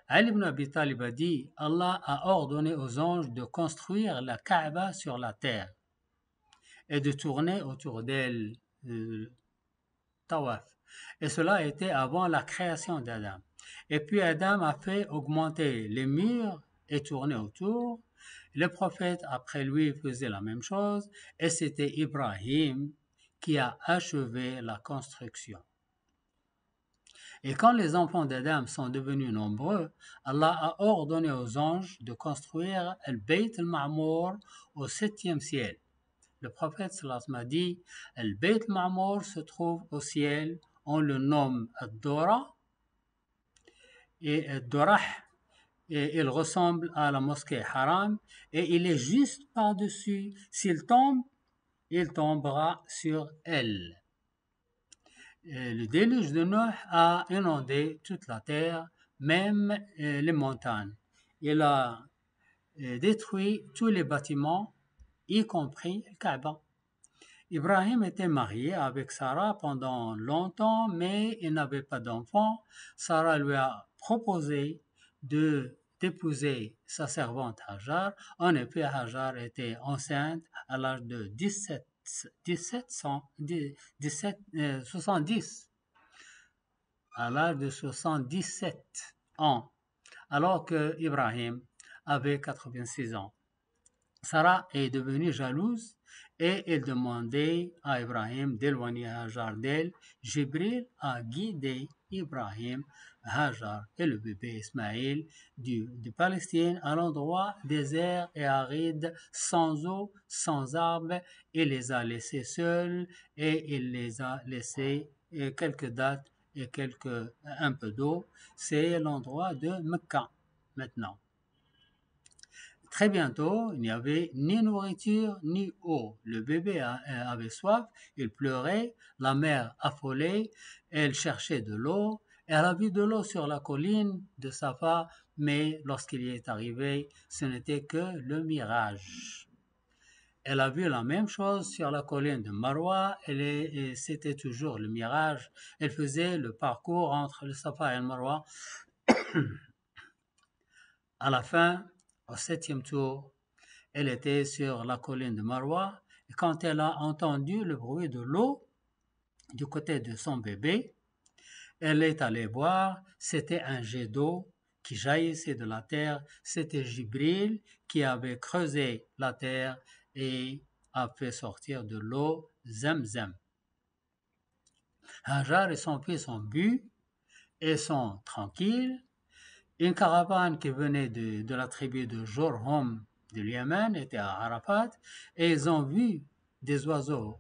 Ali ibn Abi Talib a dit, Allah a ordonné aux anges de construire la Kaaba sur la terre et de tourner autour d'elle, tawaf. Et cela était avant la création d'Adam. Et puis Adam a fait augmenter les murs et tourner autour. Le prophète après lui faisait la même chose et c'était Ibrahim qui a achevé la construction. Et quand les enfants d'Adam sont devenus nombreux, Allah a ordonné aux anges de construire le Bayt al-Ma'mour au septième ciel. Le prophète sallallahu a dit, le Bayt al-Ma'mour se trouve au ciel, on le nomme Ad-Dora et Ad-Dorah, et il ressemble à la mosquée Haram et il est juste par-dessus. S'il tombe, il tombera sur elle. Le déluge de Noé a inondé toute la terre, même les montagnes. Il a détruit tous les bâtiments, y compris le Kaaba. Ibrahim était marié avec Sarah pendant longtemps, mais il n'avait pas d'enfant. Sarah lui a proposé d'épouser sa servante Hajar. En effet, Hajar était enceinte à l'âge de 70, à l'âge de 77 ans, alors que Ibrahim avait 86 ans. Sarah est devenue jalouse et elle demandait à Ibrahim d'éloigner Hajar d'elle. Jibril a guidé Ibrahim, Hajar et le bébé Ismaël de Palestine à l'endroit désert et aride, sans eau, sans arbres. Il les a laissés seuls et il les a laissés quelques dates et un peu d'eau. C'est l'endroit de Mecca maintenant. Très bientôt, il n'y avait ni nourriture ni eau. Le bébé avait soif, il pleurait, la mère affolée, elle cherchait de l'eau. Elle a vu de l'eau sur la colline de Safa, mais lorsqu'il y est arrivé, ce n'était que le mirage. Elle a vu la même chose sur la colline de Marwa, et c'était toujours le mirage. Elle faisait le parcours entre le Safa et le Marwa. À la fin, au 7e tour, elle était sur la colline de Marwa et quand elle a entendu le bruit de l'eau du côté de son bébé, elle est allée voir, c'était un jet d'eau qui jaillissait de la terre, c'était Jibril qui avait creusé la terre et a fait sortir de l'eau Zamzam. Hajar et son fils ont bu et sont tranquilles. Une caravane qui venait de la tribu de Jorhom de Yémen était à Arafat et ils ont vu des oiseaux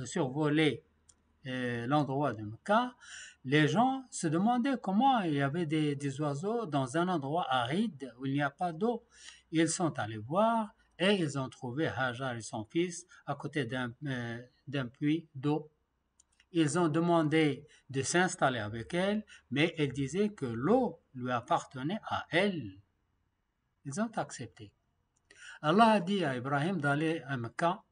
survoler l'endroit de Mecca. Les gens se demandaient comment il y avait des oiseaux dans un endroit aride où il n'y a pas d'eau. Ils sont allés voir et ils ont trouvé Hajar et son fils à côté d'un puits d'eau. Ils ont demandé de s'installer avec elle, mais elle disait que l'eau lui appartenait à elle. Ils ont accepté. Allah a dit à Ibrahim d'aller à Mecca.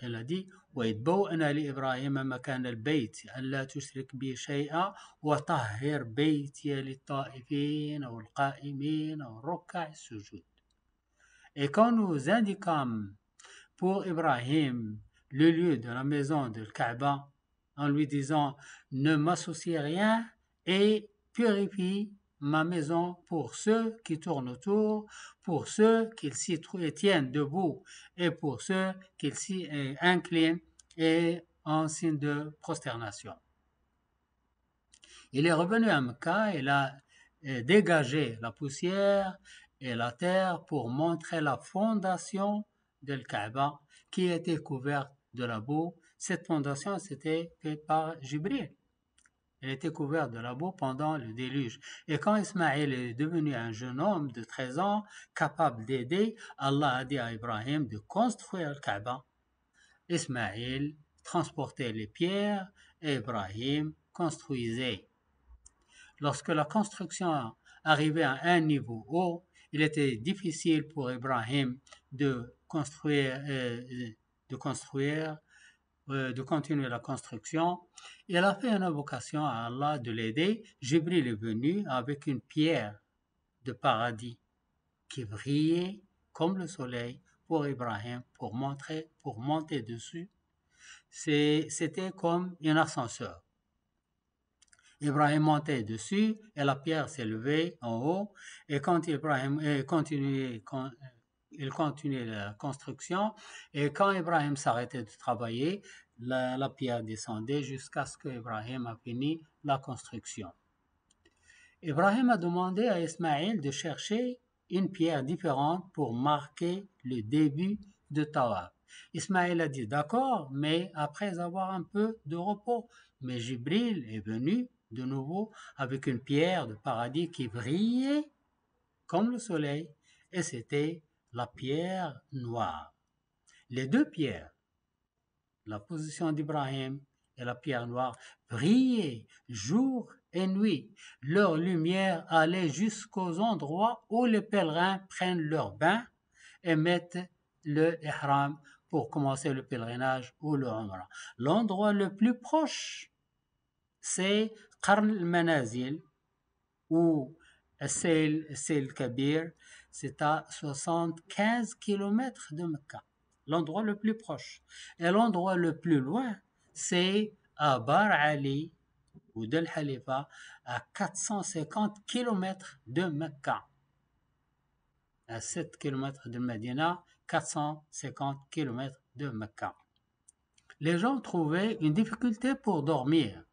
Elle a dit وَإِذْ بَوَّأْنَا لِإِبْرَاهِيمَ مَكَانَ الْبَيْتِ أَلَّا تُشْرِكْ بِي شَيْئًا وَطَهِّرْ بَيْتِيَ لِلطَّائِفِينَ وَالْقَائِمِينَ وَالرُّكَّعِ السُّجُودِ. Et quand nous indiquâmes pour Ibrahim le lieu de la maison de Kaaba, en lui disant « Ne m'associe rien et purifie ma maison pour ceux qui tournent autour, pour ceux qui s'y tiennent debout et pour ceux qui s'y inclinent et en signe de prosternation. » Il est revenu à Mecca, il a dégagé la poussière et la terre pour montrer la fondation de Kaaba qui était couverte de la boue. Cette fondation, c'était faite par Jibril. Elle était couverte de la boue pendant le déluge. Et quand Ismaël est devenu un jeune homme de 13 ans, capable d'aider, Allah a dit à Ibrahim de construire le Kaaba. Ismaël transportait les pierres et Ibrahim construisait. Lorsque la construction arrivait à un niveau haut, il était difficile pour Ibrahim de continuer la construction. Il a fait une invocation à Allah de l'aider. Jibril est venu avec une pierre de paradis qui brillait comme le soleil pour Ibrahim pour monter dessus. C'était comme un ascenseur. Ibrahim montait dessus et la pierre s'est levée en haut. Et quand Ibrahim il continuait la construction. Et quand Ibrahim s'arrêtait de travailler, la pierre descendait jusqu'à ce que Ibrahim a fini la construction. Ibrahim a demandé à Ismaël de chercher une pierre différente pour marquer le début de Tawaf. Ismaël a dit d'accord, mais après avoir un peu de repos. Mais Jibril est venu de nouveau avec une pierre de paradis qui brillait comme le soleil, et c'était la pierre noire. Les deux pierres, la position d'Ibrahim et la pierre noire, brillaient jour et nuit. Leur lumière allait jusqu'aux endroits où les pèlerins prennent leur bain et mettent le ihram pour commencer le pèlerinage ou le umrah. L'endroit le plus proche, c'est Qarn al-Manazil ou Seyl Kabir, c'est à 75 km de Mecca, l'endroit le plus proche. Et l'endroit le plus loin, c'est à Bar Ali ou Del Khalifa, à 450 km de Mecca. À 7 km de Medina, 450 km de Mecca. Les gens trouvaient une difficulté pour dormir.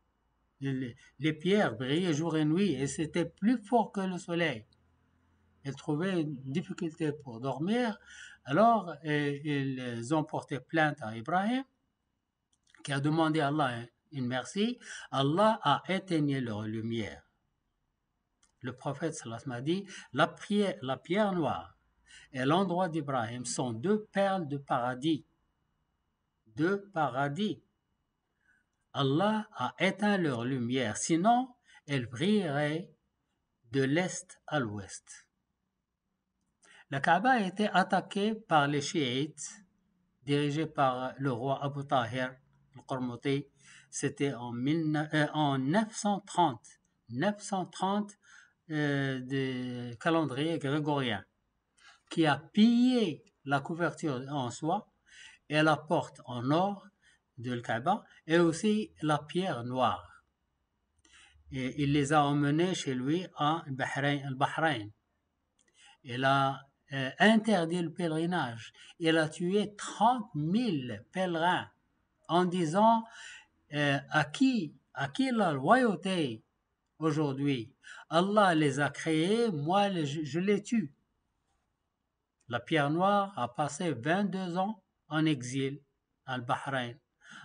Les pierres brillaient jour et nuit et c'était plus fort que le soleil. Ils trouvaient une difficulté pour dormir. Alors, ils ont porté plainte à Ibrahim, qui a demandé à Allah une merci. Allah a éteigné leur lumière. Le prophète sallallahu alayhi wa sallam a dit, la pierre noire et l'endroit d'Ibrahim sont deux perles de paradis. Deux paradis. Allah a éteint leur lumière, sinon elles brilleraient de l'est à l'ouest. La Kaaba a été attaquée par les chiites, dirigés par le roi Abu Tahir al-Qarmuti. C'était en 930 de calendrier grégorien, qui a pillé la couverture en soie et la porte en or de l'Kaaba et aussi la pierre noire. Et il les a emmenés chez lui en Bahreïn. Il a interdit le pèlerinage. Il a tué 30 000 pèlerins en disant à qui la loyauté aujourd'hui? Allah les a créés, moi je les tue. La pierre noire a passé 22 ans en exil à Bahreïn.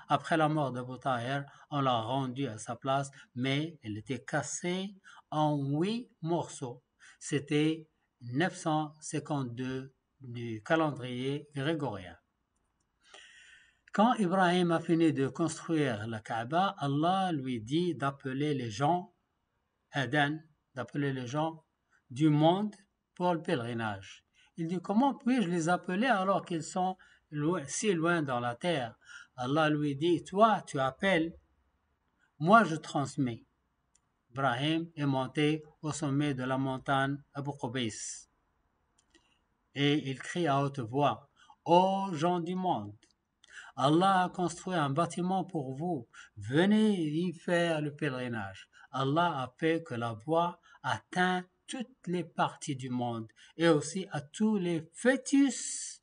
Après la mort d'Abu Tahir, on l'a rendue à sa place, mais elle était cassée en 8 morceaux. C'était 952 du calendrier grégorien. Quand Ibrahim a fini de construire la Kaaba, Allah lui dit d'appeler les gens, d'appeler les gens du monde pour le pèlerinage. Il dit, comment puis-je les appeler alors qu'ils sont si loin dans la terre? Allah lui dit, toi tu appelles, moi je transmets. Ibrahim est monté au sommet de la montagne Abu Qubais et il crie à haute voix, ô gens du monde, Allah a construit un bâtiment pour vous, venez y faire le pèlerinage. Allah a fait que la voix atteint toutes les parties du monde et aussi à tous les fœtus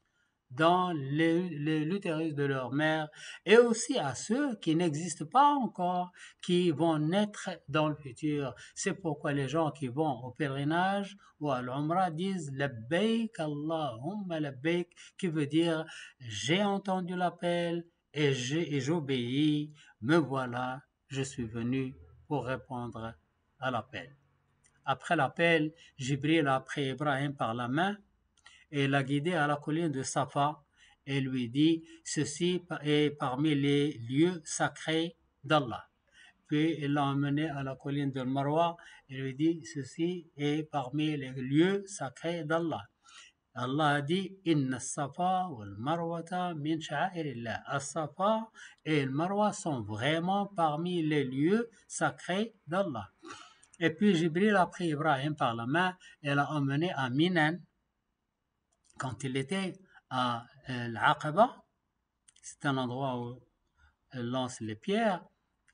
dans l'utérus de leur mère et aussi à ceux qui n'existent pas encore, qui vont naître dans le futur. C'est pourquoi les gens qui vont au pèlerinage ou à l'Umrah disent Labbaik Allahumma Labbaik, qui veut dire j'ai entendu l'appel et j'obéis, me voilà, je suis venu pour répondre à l'appel. Après l'appel, Jibril a pris Ibrahim par la main et l'a guidé à la colline de Safa et lui dit, ceci est parmi les lieux sacrés d'Allah. Puis il l'a emmené à la colline de Marwa et lui dit, ceci est parmi les lieux sacrés d'Allah. Allah a dit, Inna Safa wal Marwata min sha'airillah. As-Safa et le Marwa sont vraiment parmi les lieux sacrés d'Allah. Et puis Jibril a pris Ibrahim par la main et l'a emmené à Minan. Quand il était à l'Aqaba, c'est un endroit où elle lance les pierres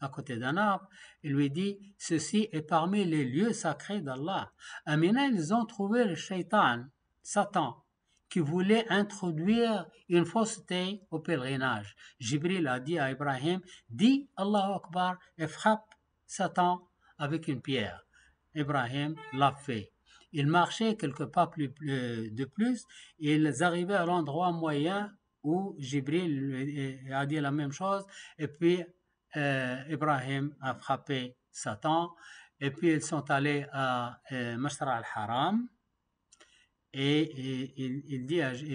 à côté d'un arbre. Il lui dit, ceci est parmi les lieux sacrés d'Allah. À Mina, ils ont trouvé le shaitan, Satan, qui voulait introduire une fausseté au pèlerinage. Jibril a dit à Ibrahim, dis Allahu Akbar et frappe Satan avec une pierre. Ibrahim l'a fait. Ils marchaient quelques pas de plus et ils arrivaient à l'endroit moyen où Jibril a dit la même chose et puis Ibrahim a frappé Satan et puis ils sont allés à Mashra al-Haram et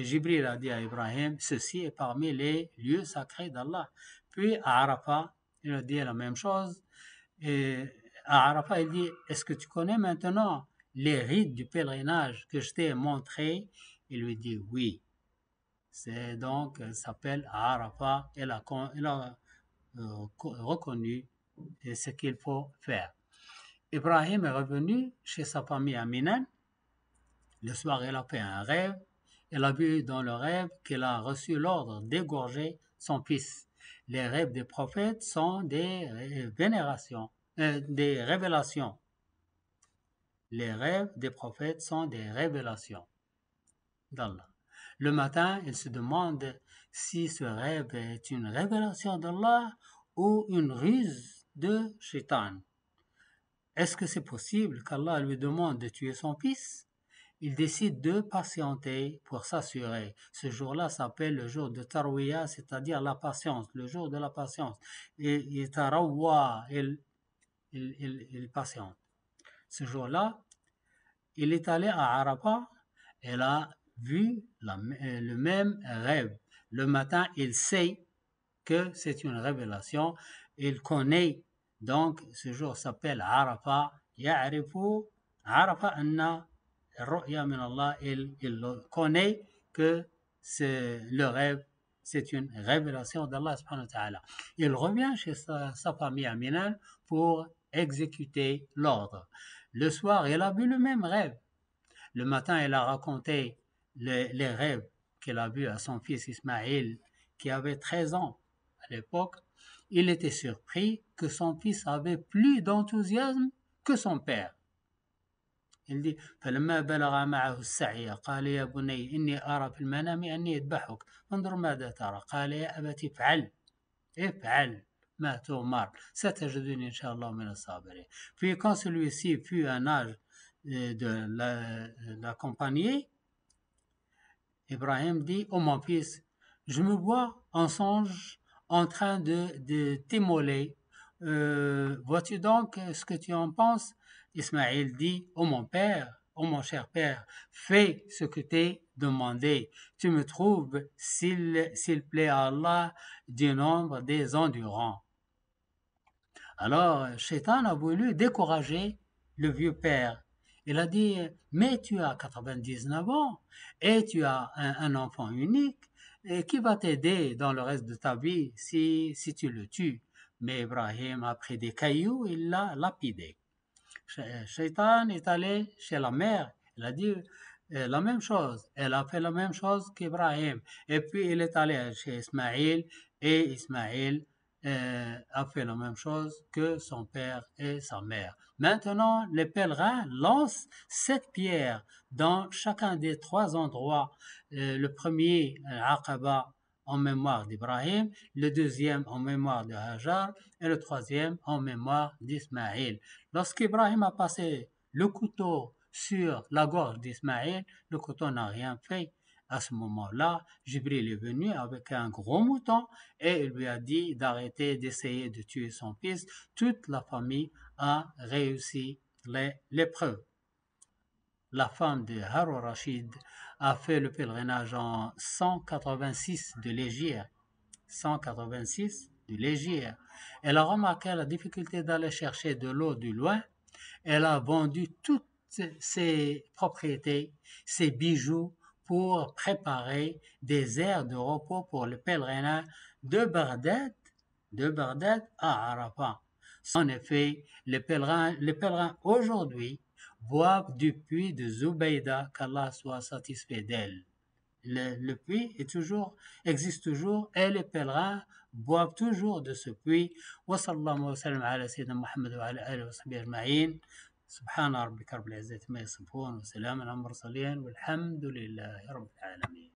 Jibril a dit à Ibrahim, ceci est parmi les lieux sacrés d'Allah. Puis à Arafat, il a dit la même chose. Et à Arafat, il dit, est-ce que tu connais maintenant les rites du pèlerinage que je t'ai montré? Il lui dit oui. C'est donc, elle s'appelle Arafat, elle a reconnu ce qu'il faut faire. Ibrahim est revenu chez sa famille à Minan. Le soir, il a fait un rêve. Elle a vu dans le rêve qu'il a reçu l'ordre d'égorger son fils. Les rêves des prophètes sont des des révélations. Les rêves des prophètes sont des révélations d'Allah. Le matin, il se demande si ce rêve est une révélation d'Allah ou une ruse de Shaitan. Est-ce que c'est possible qu'Allah lui demande de tuer son fils? Il décide de patienter pour s'assurer. Ce jour-là s'appelle le jour de Tarwiyah, c'est-à-dire la patience, le jour de la patience. Et Tarawwa, il patiente. Ce jour-là, il est allé à Arafat, il a vu le même rêve. Le matin, il sait que c'est une révélation. Il connaît, donc ce jour s'appelle Arafat. Ya'rifu Arafat anna ru'ya min Allah. Il connaît que le rêve, c'est une révélation d'Allah subhanahu wa ta'ala. Il revient chez sa famille à Minan pour exécuter l'ordre. Le soir, il a vu le même rêve. Le matin, il a raconté les rêves qu'il a vus à son fils Ismaïl, qui avait 13 ans à l'époque. Il était surpris que son fils avait plus d'enthousiasme que son père. Il dit, فلما بلغ معه السعي قال يا بني إني أرى في المنام أني أذبحك انظر ماذا ترى قال يا أبت افعل ما تؤمر ستجدني إن شاء الله من الصابرين. Puis quand celui-ci fut un âge de l'accompagner, Ibrahim dit, oh mon fils, je me vois en songe en train de t'immoler. Vois-tu donc ce que tu en penses? Ismaël dit, oh mon père, oh mon cher père, fais ce que t'es demandé. Tu me trouves, s'il plaît à Allah, du nombre des endurants. Alors, Shaitan a voulu décourager le vieux père. Il a dit, mais tu as 99 ans et tu as un enfant unique, et qui va t'aider dans le reste de ta vie si tu le tues? Mais Ibrahim a pris des cailloux et l'a lapidé. Shaitan est allé chez la mère, il a dit la même chose, elle a fait la même chose qu'Ibrahim. Et puis il est allé chez Ismaïl et Ismaïl a fait la même chose que son père et sa mère. Maintenant, les pèlerins lancent 7 pierres dans chacun des 3 endroits. Le premier, Aqaba, en mémoire d'Ibrahim, le deuxième en mémoire de Hajar et le troisième en mémoire d'Ismaïl. Lorsqu'Ibrahim a passé le couteau sur la gorge d'Ismaïl, le couteau n'a rien fait. À ce moment-là, Jibril est venu avec un gros mouton et il lui a dit d'arrêter d'essayer de tuer son fils. Toute la famille a réussi l'épreuve. La femme de Harun Rashid a fait le pèlerinage en 186 de l'Hégire. 186 de l'Hégire. Elle a remarqué la difficulté d'aller chercher de l'eau du loin. Elle a vendu toutes ses propriétés, ses bijoux, pour préparer des aires de repos pour le pèlerinage de Bagdad à Arafat. En effet, les pèlerins aujourd'hui boivent du puits de Zubayda, qu'Allah soit satisfait d'elle. Le puits existe toujours et les pèlerins boivent toujours de ce puits. Wa sallallahu wa sallam ala sayyidina Muhammad wa ala alihi wa sahbihi ajma'in. سبحان ربك رب العزة ما يصفون وسلام على المرسلين والحمد لله رب العالمين.